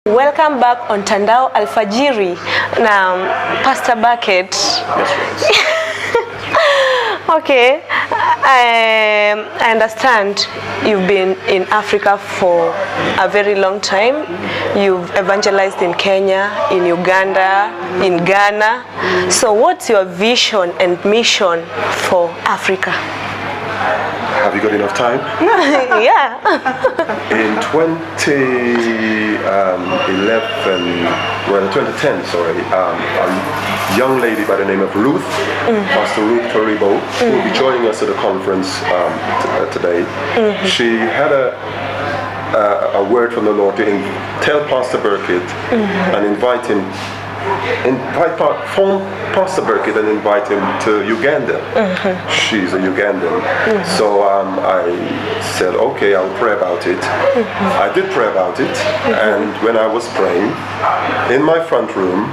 Welcome back on Tandao Alfajiri. Now, Pastor Bucket. Okay, I understand you've been in Africa for a very long time. You've evangelized in Kenya, in Uganda, in Ghana. So what's your vision and mission for Africa? Have you got enough time? Yeah. In 2010, a young lady by the name of Ruth, Pastor Ruth Toribo, who will be joining us at the conference today. She had a word from the Lord to tell Pastor Burkett and invite him. Phone Pastor Burkett and invite him to Uganda. She's a Ugandan. So I said, okay, I'll pray about it. I did pray about it, and when I was praying, in my front room,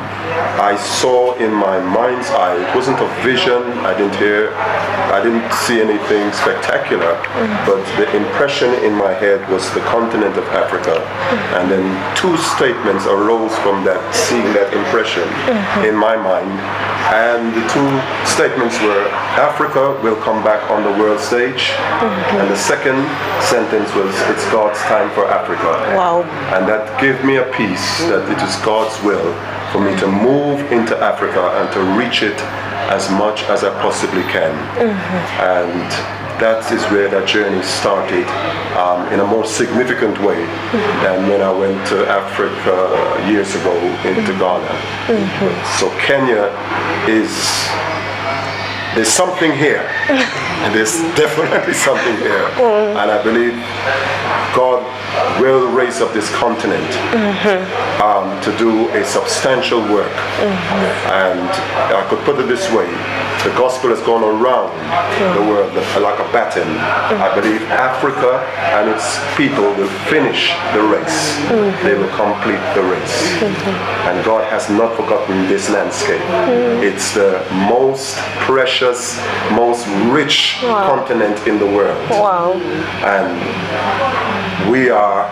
I saw in my mind's eye, it wasn't a vision, I didn't see anything spectacular, but the impression in my head was the continent of Africa. And then two statements arose from that, seeing that impression in my mind, and the two statements were, Africa will come back on the world stage, and the second sentence was, it's God's time for Africa. Wow. And that gave me a peace that it is God's will for me to move into Africa and to reach it as much as I possibly can. And that is where that journey started in a more significant way than when I went to Africa years ago into Ghana. So Kenya there's something here. And there's definitely something here. And I believe God will raise up this continent to do a substantial work. And I could put it this way, the gospel has gone around the world like a baton. I believe Africa and its people will finish the race. They will complete the race. And God has not forgotten this landscape. It's the most precious, most rich continent in the world. Wow. And we are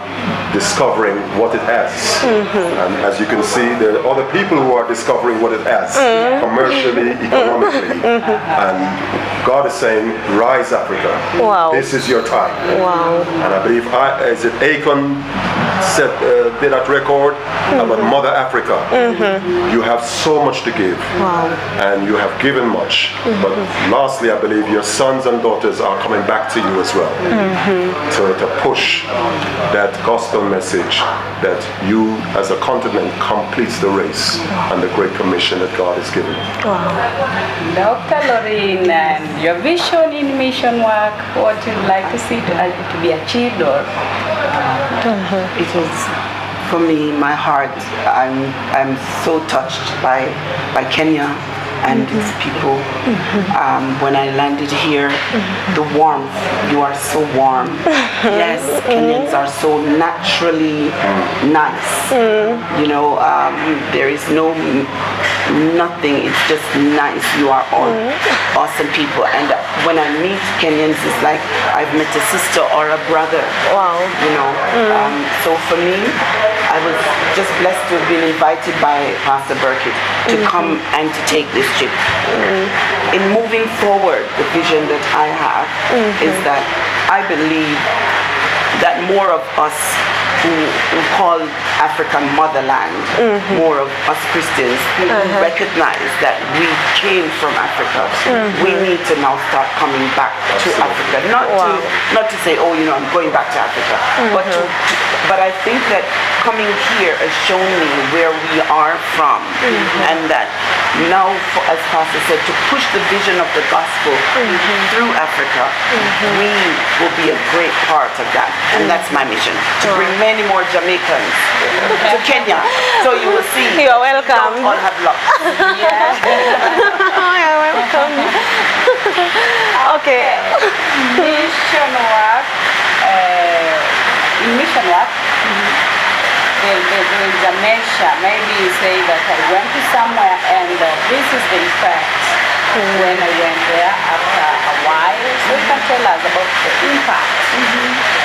discovering what it has. And as you can see, there are other people who are discovering what it has, commercially, economically. And God is saying, rise Africa. Wow. This is your time. Wow. And I believe, is it Akon did that record about Mother Africa? You have so much to give. Wow. And you have given much. But lastly, I believe your sons and daughters are coming back to you as well, to push that gospel message that you as a continent completes the race and the great commission that God has given. Wow. Dr. Lorraine, and your vision in mission work, what you'd like to see to be achieved, or it is, for me, my heart. I'm so touched by Kenya and its people. When I landed here, the warmth, you are so warm. Yes, Kenyans are so naturally nice. You know, there is nothing, it's just nice. You are all awesome people. And when I meet Kenyans, it's like I've met a sister or a brother. Wow. You know, so for me, I was just blessed to have been invited by Pastor Burkett to come and to take this trip. In moving forward, the vision that I have is that I believe that more of us who call Africa motherland, more of us Christians who recognize that we came from Africa, we need to now start coming back to Africa. Not to say, oh, you know, I'm going back to Africa, but I think that coming here has shown me where we are from, and that now, as Pastor said, to push the vision of the gospel through Africa, we will be a great part of that, and that's my mission, to bring many more Jamaicans to Kenya. So you will see. You are welcome. Don't all have luck. You're welcome. Okay. mission work? In mission work, there is a measure. Maybe you say that I went to somewhere and this is the effect when I went there after a while. So you can tell us about the impact.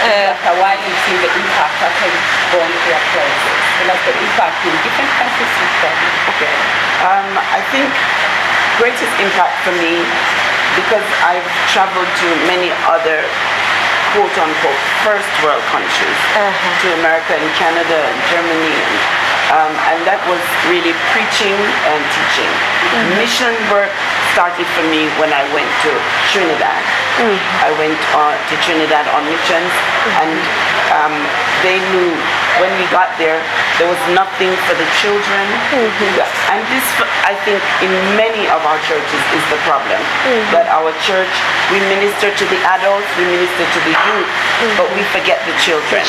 After a while, you've seen the impact after you've gone to your places. Tell us the impact in different countries you've gone. Okay. I think greatest impact for me, because I've traveled to many other quote-unquote first world countries, to America and Canada and Germany, and that was really preaching and teaching. Mission work started for me when I went to Trinidad. I went to Trinidad on missions, and they knew when we got there was nothing for the children. And this, I think, in many of our churches is the problem. That our church, we minister to the adults, we minister to the youth, but we forget the children.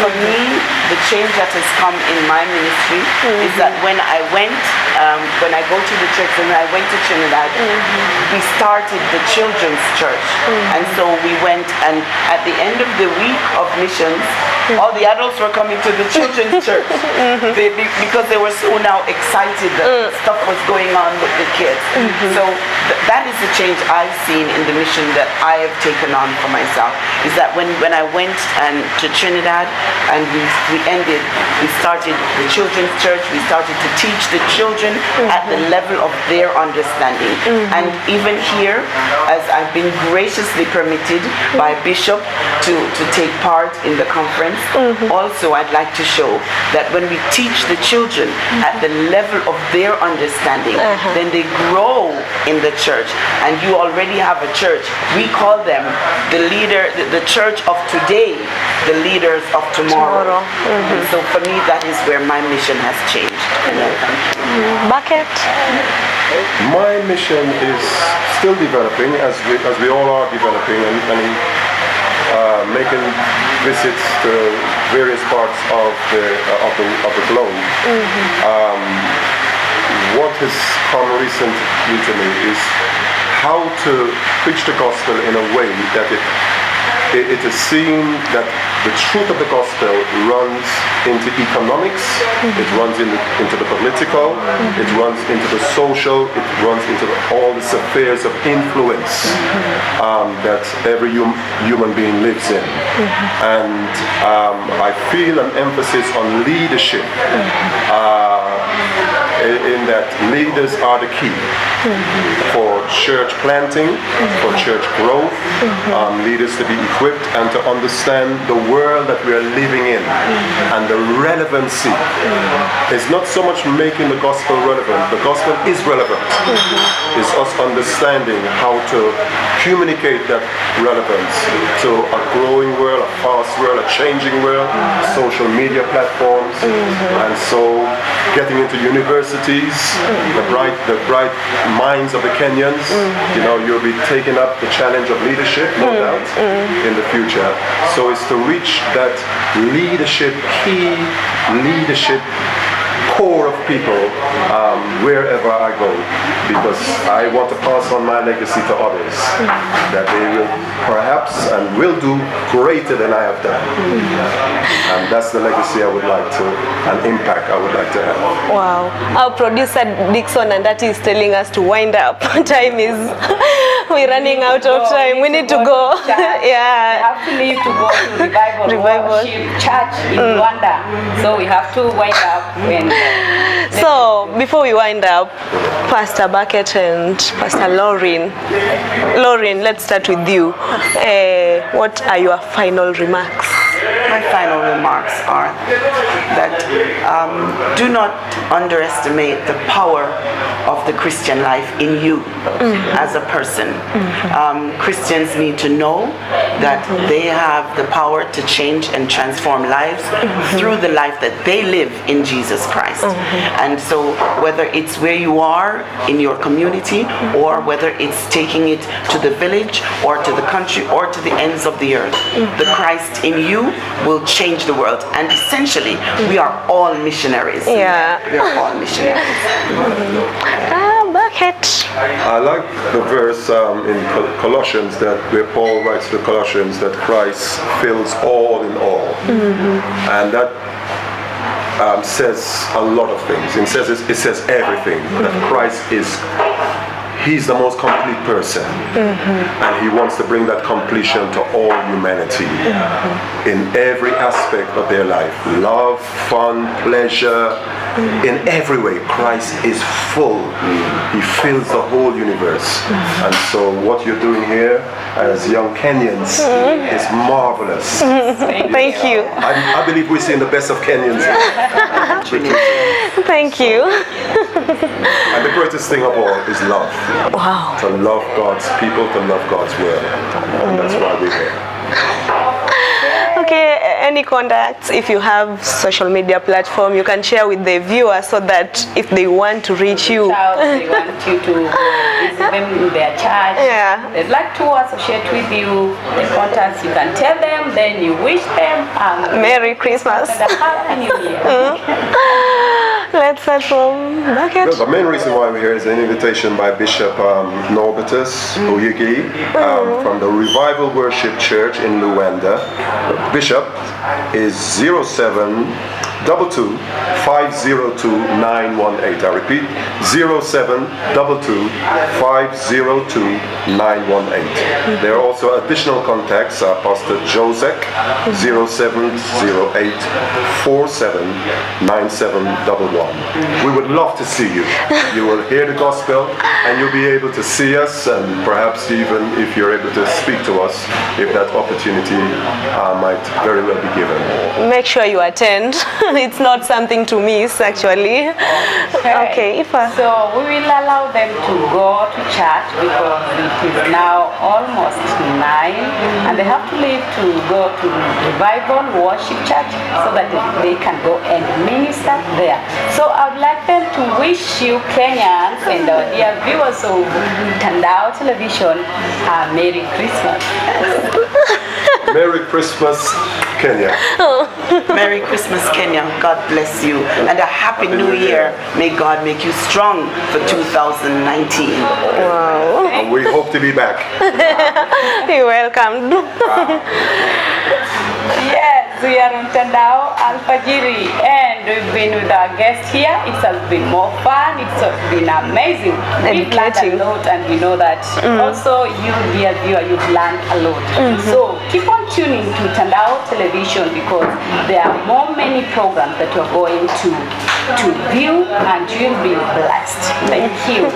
For me, the change that has come in my ministry is that when I went, when I go to the church, when I went to Trinidad, we started the children's church. And so we went, and at the end of the week of missions, all the adults were coming to the children's church because they were so now excited that stuff was going on with the kids. So that is the change I've seen in the mission that I have taken on for myself, is that when I went to Trinidad and we started the children's church, we started to teach the children at the level of their understanding. And even here, as I've been graciously permitted by Bishop to take part in the conference, also I'd like to show that when we teach the children at the level of their understanding, then they grow in the church. And you already have a church. We call them the church of today, the leaders of tomorrow. And so for me, that is where my mission has changed. Bucket? My mission is still developing, as we all are developing, and making visits to various parts of the globe. What has come recently to me is how to preach the gospel in a way that it is seen that the truth of the gospel runs into economics, it runs into the political, it runs into the social, it runs into all the spheres of influence that every human being lives in. And I feel an emphasis on leadership, in that leaders are the key for church planting, for church growth, leaders to be equipped and to understand the world that we are living in. And the relevancy is not so much making the gospel relevant. The gospel is relevant. It's us understanding how to communicate that relevance to a growing world, a fast world, a changing world, social media platforms, and so getting into universities, the bright minds of the Kenyans. You know, you'll be taking up the challenge of leadership, no doubt, in the future. So it's to reach that key leadership core of people wherever I go, because I want to pass on my legacy to others, that they will perhaps and will do greater than I have done. And that's the legacy I would like to, an impact I would like to have. Wow. Our producer Dixon and that is telling us to wind up. Time is, we're running out of time. We need to go. Yeah. We have to leave to go to Revival Worship Church in Rwanda. So we have to wind up when. So before we wind up, Pastor Bucket and Pastor Lauren, let's start with you. What are your final remarks? My final remarks are that do not underestimate the power of the Christian life in you as a person. Christians need to know that they have the power to change and transform lives through the life that they live in Jesus Christ. And so whether it's where you are in your community, or whether it's taking it to the village or to the country or to the ends of the earth, the Christ in you will change the world. And essentially, we are all missionaries. Yeah. We are all missionaries. Bucket. I like the verse in Colossians, that where Paul writes to the Colossians that Christ fills all in all. And that says a lot of things. It says everything. That Christ is He's the most complete person, and he wants to bring that completion to all humanity in every aspect of their life. Love, fun, pleasure, in every way. Christ is full. He fills the whole universe. And so what you're doing here as young Kenyans is marvelous. Thank you. I believe we're seeing the best of Kenyans. Thank you. And the greatest thing of all is love. Wow. To love God's people, to love God's world. And that's why we're here. Okay, any contacts, if you have social media platform, you can share with the viewers so that if they want to reach you. They want you to visit them in their church. Yeah. They'd like to associate with you. The contacts, you can tell them, then you wish them Merry Christmas. and a Happy New Year. Let's start from Bucket. The main reason why we're here is an invitation by Bishop Norbertus Oyigi from the Revival Worship Church in Luanda. Bishop is 0722-502-918. I repeat, 0722-502-918. There are also additional contacts, Pastor Josek, 0708-479711. We would love to see you. You will hear the gospel and you'll be able to see us, and perhaps even if you're able to speak to us, if that opportunity might very well be given. Make sure you attend. It's not something to miss, actually. Okay, So we will allow them to go to church because it is now almost 9 and they have to leave to go to Revival Worship Church so that they can go and minister there. So I would like them to wish you Kenyans and our dear viewers of Tandao Television a Merry Christmas. Merry Christmas, Kenya. Merry Christmas, Kenya. God bless you. And a Happy New Year. May God make you strong for 2019. wow. And we hope to be back. You're welcome. Yes, we are on Tandao Alfajiri and we've been with our guest here. It has been more fun, it's been amazing. We've learned a Educating. lot and we know that also you, dear viewer, you've learned a lot. So keep on tuning to Tandao Television because there are many programs that you're going to view and you'll be blessed. Thank you.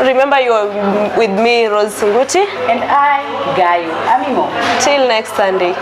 Remember, you're with me, Rose Sunguti. And I, Gayo Amimo. Till next Sunday.